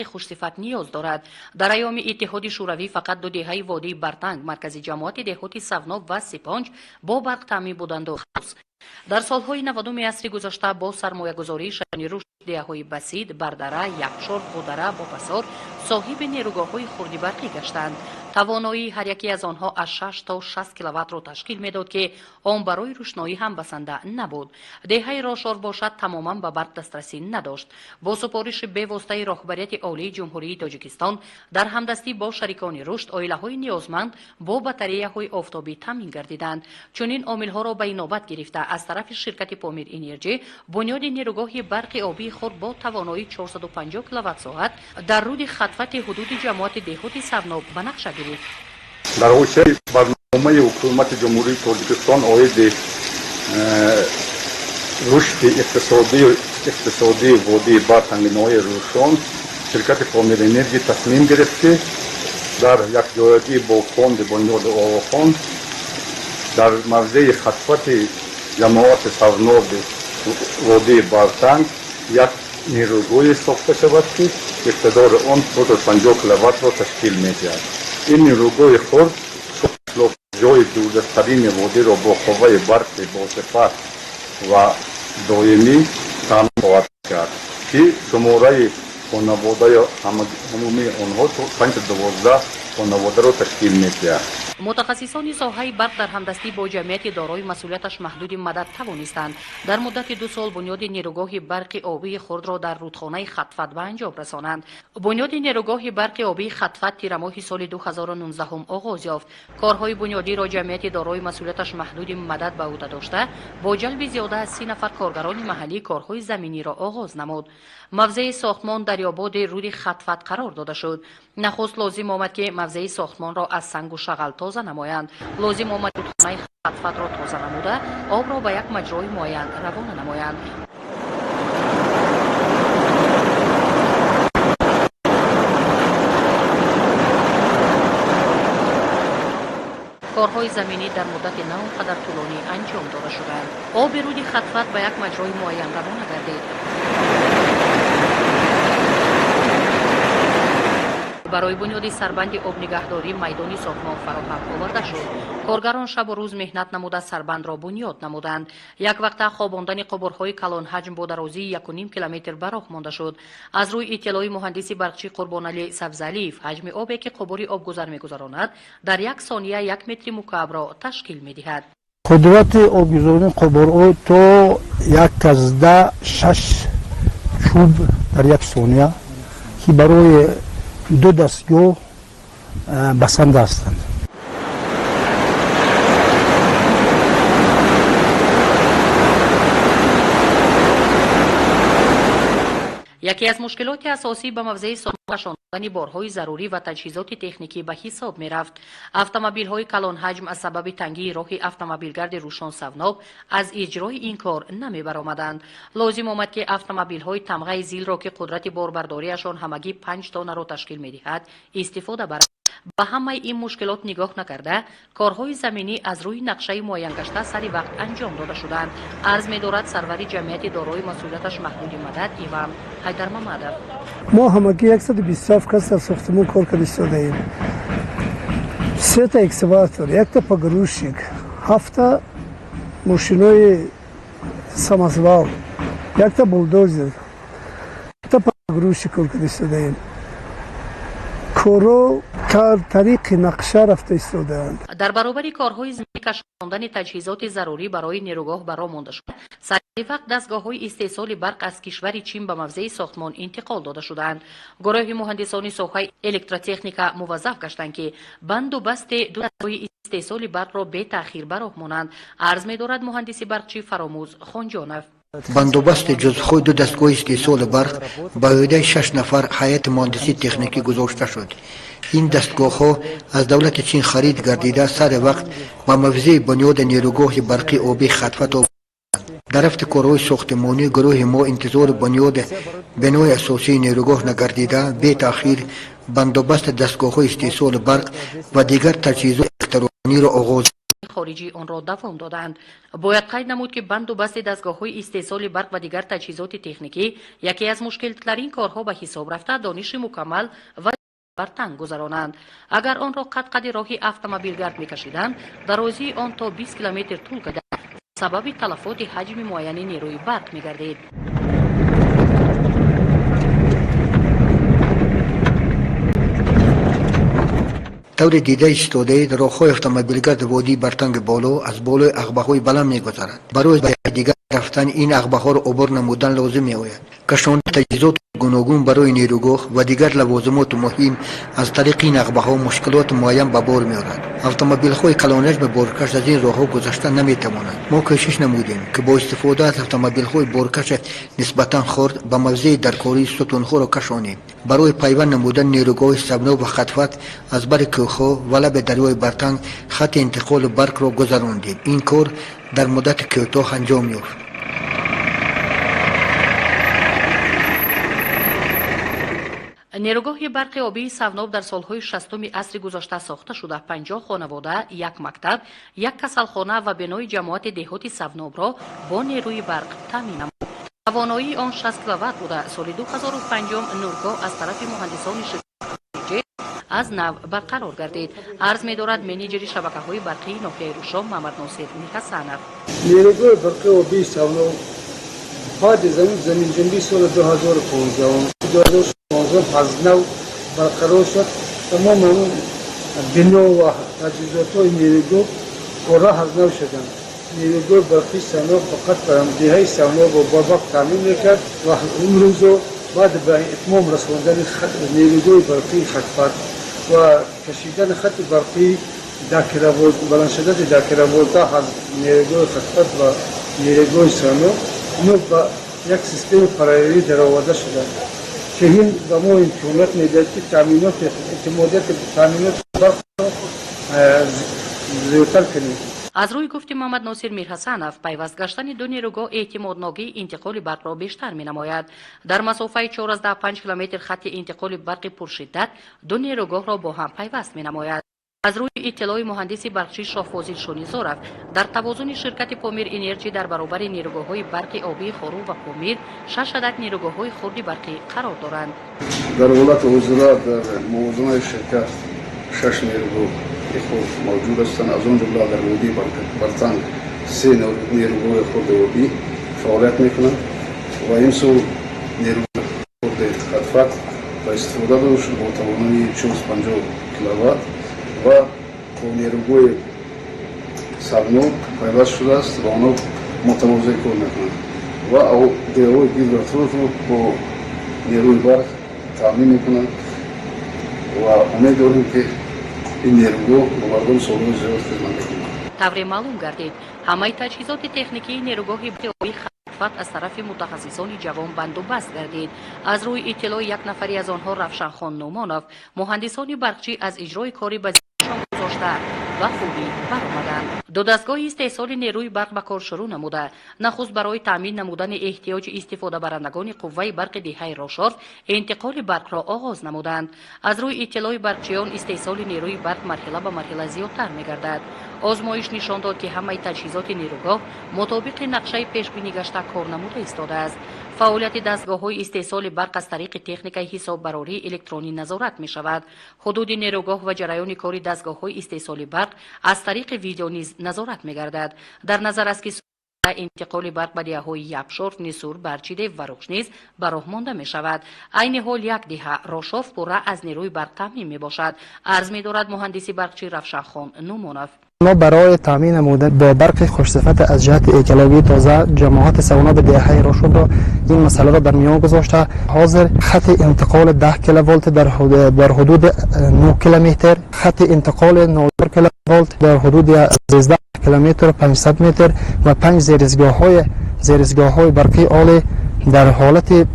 خوشصفت نیاز دارد. در ایام اتحاد شوروی فقط 2 دهه وادی بارتانگ مرکزی جماعت دهاتی سوناب و سپانج با برق تامین بودند و در سالهای 90 عصر گذشته با سرمایه‌گذاری شدنی رشد دهه‌های بسیط بردره، یکچرد، بودره، بابسار صاحب نیروگاه‌های خردی برقی گشتند. توانایی هر یکی از آنها از 6 تا 60 کیلووات را تشکیل میداد که آن برای روشنایی هم بسنده نبود. دهه راشار باشد تماما به برق دسترسی نداشت. با سپارش به واسطه رهبریت عالی جمهوری تاجیکستان در همدستی با شریکان رشد عائله‌های نیازمند با بطاریه‌های آفتابی تامین گردیدند. چنین عامل‌ها را به نوبت گرفته از طرف شرکت پامیر انرژی بنیاد نیروگاه برق آبی خود با توانایی 450 کیلووات ساعت در رود خطوط حدود جماعت دهاتی سوناب به نقش گرفت. در حوزه برنامه حکومت جمهوری تاجیکستان عاید رشد اقتصادی وادی بارتانگ نوع روشن شرکت پامیر انرژی تصمیم گرفته در یک جایگی با فوند بنیاد ОГОХОN در موضع خطوط جماعت سوناب وادی بارتانگ یک نیروگاه ساخته شود که اقتدار آن 250 کیلووات را تشکیل می‌دهد. این نیروگاه خرد جای دوردستترین وادی را با قوه برق با صفت و دائمی تامین خواهد کرد که شماره خانواده عمومی آنها 512 خانواده را تشکیل می‌دهد. متخصصان ساحه برق در همدستی با جمعیت دارای مسئولیتش محدود مدت توانستند در مدت 2 سال بنیاد نیروگاه برق آبی خرد را در رودخانه خطفت به انجام رسانند. بنیاد نیروگاه برق آبی خطفت تیر ماه سال 2019 آغاز یافت. کارهای بنیادی را جمعیت دارای مسئولیتش محدود مدت به عهده داشته با جلب زیاده از 30 نفر کارگران محلی کارهای زمینی را آغاز نمود. موضع ساختمان در یاباد رود خطفت قرار داده شد. نخست لازم آمد که موضع ساختمان را از سنگ و شغل تازه نمایند. لازم آمد رودخانه خطفت را تازه نموده آب را به یک مجرای معین روانه نمایند. کارهای زمینی در مدت نه آنقدر طولانی انجام داده شدند. آب رود خطفت به یک مجرای معین روانه گردید. برای بنیاد سربند آب نگهداری میدانی ساختمان فراهم آورده شد. کارگران شب و روز مهنت نموده سربند را بنیاد نمودند. یک وقت خواباندن قبرهای کلان حجم با درازی 1.5 کیلومتر به راه مانده شد. از روی اطلاع مهندسی برقچی قربانعلی سبزعلیف حجم آبی که قبر آبگذر می‌گذراند در 1 ثانیه 1 متر مکعب را تشکیل می‌دهد. قدرت آبگذاری قبرها تا 1/6 چوب در 1 ثانیه که برای 2 دستگاه بسنده هستند. یکی از مشکلات اساسی به موضع ساختمان شاندن بارهای ضروری و تجهیزات تکنیکی به حساب می رفت. اتومبیل‌های کلان حجم از سبب تنگی راه اتومبیلگرد روشن سوناب از اجرای این کار نمی برآمدند. لازم آمد که اتومبیل‌های تمغه زیل را که قدرت باربرداریشان همگی 5 تن را تشکیل می دهد استفاده برند. به همه این مشکلات نگاه نکرده کارهای زمینی از روی نقشه معین گشته سری وقت انجام داده شدند. عرض می دارد سروری جمعیت دارای مسئولیتش محدود مدت ایوان حیدر محمدов. ما همگی 127 کس در ساختمان کار کرده ایم. 3 تا اکسکاواتور، 1 تا پگروشک، 7 تا ماشینای سماسوال، 1 تا بولدوزر، 1 تا پگروشک کار کرده ایم. کارو طریق نقشه رفته ایستاده‌اند. در برابر کارهای زمینی کشاندن تجهیزات ضروری برای نیروگاه برآمده شد. سریع وقت دستگاه‌های استیصال برق از کشور چین به موضع ساختمان انتقال داده شدند. گروه مهندسان ساحه الکتروتکنیک موظف گشتند که بند و بست 2 دستگاه استیصال برق را به تأخیر برآمونند. عرض می‌دارد مهندس برقچی فراموز خانجانов. بندوبست جزخوی 2 دستگاه استیصال برق با عهده 6 نفر هیئت مهندسی تکنیکی گذاشته شد. این دستگاه ها از دولت چین خرید گردیده سر وقت و موضع بنیاد نیروگاه برقی آبی خطفت آورد. در رفت کارهای ساختمانی گروه ما انتظار بنیاد بنای اساسی نیروگاه نگردیده به تأخیر بندوبست دستگاه های استیصال برق و دیگر تجهیزات الکترونیکی را آغاز خارجی آن را دوام دادند. باید قید نمود که بند و بست دستگاه‌های استیصال برق و دیگر تجهیزات تکنیکی یکی از مشکل‌ترین کارها به حساب رفته دانش مکمل و برتنگ گذرانند. اگر آن را قد راهی اتومبیلگرد می‌کشیدند، درازی آن تا 20 کیلومتر طول کشیده سبب تلفات حجم معین نیروی برق می‌گردید. طور دیده ایستاده در راه‌های اتومبیلگرد وادی بارتانگ بالا از بالای عقبه‌های بلند می‌گذرد. برای به دیگر رفتن این عقبه‌ها را عبور نمودن لازم می‌آید. کشاندن تجهیزات گوناگون برای نیروگاه و دیگر لوازمات مهم از طریق این عقبه‌ها مشکلات معین به بار می‌آورد. اتومبیل‌های کلانجم بارکش از این راه‌ها گذشته نمی‌توانند. ما کوشش نمودیم که با استفاده از اتومبیل‌های بارکش نسبتاً خرد به موضع درکاری ستون‌ها را کشانیم. برای پیوند نمودن نیروگاه سبنا و خطفت از بر کوه‌ها و لب دریای بارتانگ خط انتقال برق را گذراندیم. این کار در مدت کوتاه انجام یافت. نیروگاه برق آبی سوناب در سالهای 60 عصر گذشته ساخته شده 50 خانواده، یک مکتب، یک کسلخانه و بنای جماعت دهات سوناب را با نیروی برق تامین نمود. توانایی آن 60 کیلووات بوده. سال 2005 نورگاه از طرف مهندسان شرکت از نو برقرار گردید. عرض می‌دارد منیجر شبکه‌های برقی ناحیه روشام محمد ناصر میرحسنов. نیروگاه برق آبی سوناب بعد زمین جنبی سال 2015 از نو برقرار شد. تمام اون بنا و تجهیزات‌های نیروگاه کارها از نو شدند. نیروگاه برقی سوناب فقط فرآمدهی سوناب و بابک تامین می‌کرد و امروز بعد به اتمام رساندن نیروگاه برقی خطفت و کشیدن خط برقی بلند شدن در کیلوولت از نیروگاه خطفت و نیروگاه سوناب اینو با یک سیستم پرایری درآورده شده که این به ما امکانات می‌دهد که اعتمادیت تامینات برق زیادتر کنیم. از روی گفت محمد ناصر میرحسنov پیوست گشتن دو نیروگاه اعتمادناگی انتقال برق را بیشتر می‌نماید. در مسافه 4.5 کیلومتر خط انتقال برق پرشدت دو نیروگاه را با هم پیوست می‌نماید. از روی اطلاع مهندس برقچی شاهفاضل شونیزارov در توازن شرکت پامیر انرژی در برابر نیروگاه‌های برق آبی خارو و پامیر 6 عدد نیروگاه‌های خرد برقی قرار دارند. در ولایت وزارت در موازنه شرکت 6 نیروگاه خرد موجود هستند. از آن جمله در وادی بارتانگ 3 نیروگاه خرد آبی فعالیت می‌کنند و این سو نیروگاه خرد خطفت با استفاده داشت با توانایی 450 کیلووات و با نیروگاه سوناب پیوست شده است و آنها متوازی کار میکنند و او دیوهای گیدراتور رو با نیروی برق تامین میکنند و امید داریم که این نیروگاه با مردم سالهای زیاد خدمت میکنند. طور معلوم گردید همه تجهیزات تکنیکی نیروگاه آبی خطفت از طرف متخصصان جوان بندوبست گردید. از روی اطلاع یک نفری از آنها روشنخان نومانov مهندسان برقچی از اجرای کاری به و خوبی برآمدند. دو دستگاه استیصال نیروی برق به کار شروع نموده. نخست برای تامین نمودن احتیاج استفاده برندگان قوه برق دهه راشارف انتقال برق را آغاز نمودند. از روی اطلاع برقچیان استیصال نیروی برق مرحله به مرحله زیادتر می‌گردد. آزمایش نشان داد که همه تجهیزات نیروگاه مطابق نقشه پیش بینی گشته کار نموده ایستاده است. فعالیت دستگاه‌های استیصال برق از طریق تکنیک حساببراری الکترونی نظارت می‌شود. حدود نیروگاه و جریان کار دستگاه‌های استیصال برق از طریق ویدیو نیز نظارت می‌گردد. در نظر است که انتقال برق به دهه‌های یبشورف، نسور، برچیده و روشنیز به راه مانده می‌شود. عین حال یک دهه راشارف پره از نیروی برق تامین می‌باشد. عرض می‌دارد مهندس برقچی روشنخان نومانov. ما برای تامین نمودن به برق خوشصفت از جهت ایکلاوی تازه جماعت سوناب دهه راشد را این مسئله را در میان گذاشته. حاضر خط انتقال 10 کیلوولت در حدود 9 کیلومتر، خط انتقال 9 کیلوولت در حدود 13 کیلومتر 500 متر و 5 زیرزگاه‌های برقی عالی در حالت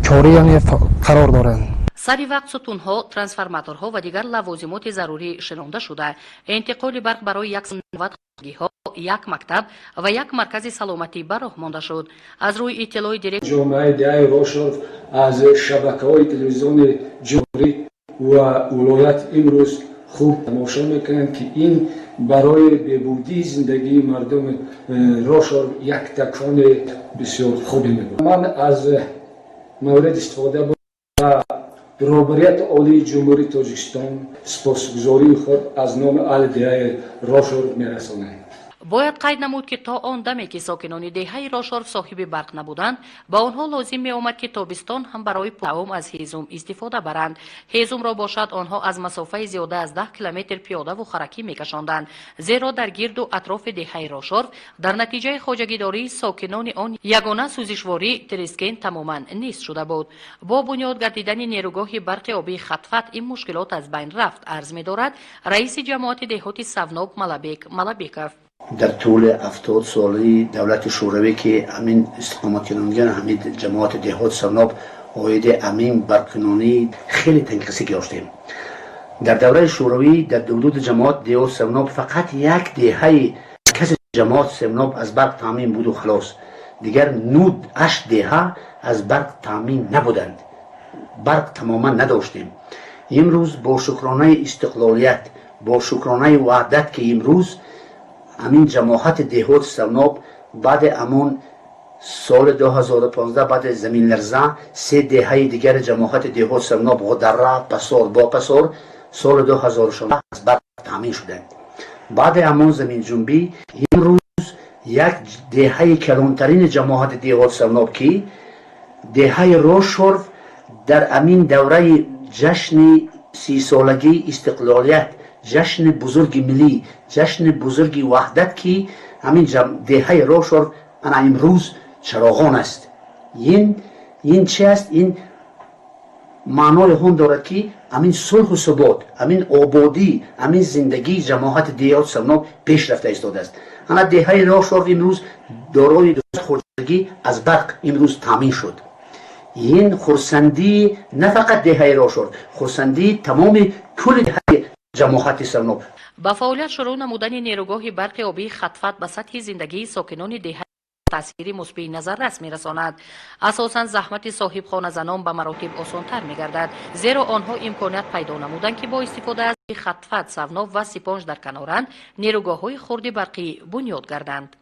کاری قرار دارند. سری وقت ستونها، ترانسفرماتورها و دیگر لوازمات ضروری شناخته شده. انتقال برق برای 190 خانگی‌ها، یک مکتب و یک مرکز سلامتی به راه مانده شد. از روی اطلاع دیرکت جامعه دهه راشد از شبکه‌های تلویزیون جمهوری و ولایت امروز خوب تماشا میکنند که این برای بهبودی زندگی مردم روشن یک تکان بسیار خوبی میبود. من از مورد استفاده با برابریت عالی جمهوری تاجیکستان سپاسگزاری خود از نام اهل دهه روشن میرسانم. باید قید نمود که تا آن دمی که ساکنان دهه راشارف صاحب برق نبودند با آنها لازم می آمد که تابستان هم برای تعام از هیزم استفاده برند. هیزم را باشد آنها از مسافه زیاده از 10 کیلومتر پیاده و خرکی می کشاندند، زیرا در گرد و اطراف دهه راشارف در نتیجه خواجگیداری ساکنان آن یگانه سوزشواری تریسکین تماما نیست شده بود. با بنیاد گردیدن نیروگاه برق آبی خطفت این مشکلات از بین رفت عرض می دارد رئیس جماعت دهات سوناب ملابیکوف. در طول 70 سالی دولت شوروی که همین استقامت کنندگان همین جماعت دهات سوناب عاید همین برقکنونی خیلی تنقیصی داشتیم. در دوره شوروی در حدود جماعت دهات سوناب فقط یک دهه کس جماعت سوناب از برق تامین بود و خلاص. دیگر 8 دهه از برق تامین نبودند. برق تماما نداشتیم. امروز با شکرانه استقلالیت، با شکرانه وحدت که امروز همین جماعت دهات سوناب بعد امون سال 2015 بعد زمین لرزه 3 دهه دیگر جماعت دهات سوناب غدره پسار با پسار سال 2016 از برق تامین شدند. بعد امون زمین جنبی امروز یک دهه کلانترین جماعت دهات سوناب که دهه روشارف در امین دوره جشن 30 سالگی استقلالیت، جشن بزرگ ملی، جشن بزرگ وحدت که همین دهه روشارف انا امروز چراغان است. این چه است؟ این معنای هون دارد که همین صلح و ثبات، همین آبادی، همین زندگی جماعت دهات سوناب پیش رفته ایستاده است. انا دهه روشارف امروز دارای خودگی از برق امروز تامین شد. این خرسندی نه فقط دهه روشارف، خرسندی تمام کل دهه جماعت سوناب. با فعالیت شروع نمودن نیروگاه برق آبی خطفت به سطح زندگی ساکنان دهه تأثیری مثبت نظر رسم می‌رساند. اساساً زحمت صاحب خانه زنان به مراتب آسان‌تر می‌گردد، زیرا آنها امکانیت پیدا نمودند که با استفاده از خطفت، سوناب و سپانج در کنارند نیروگاه‌های خرد برقی بنیاد گردند.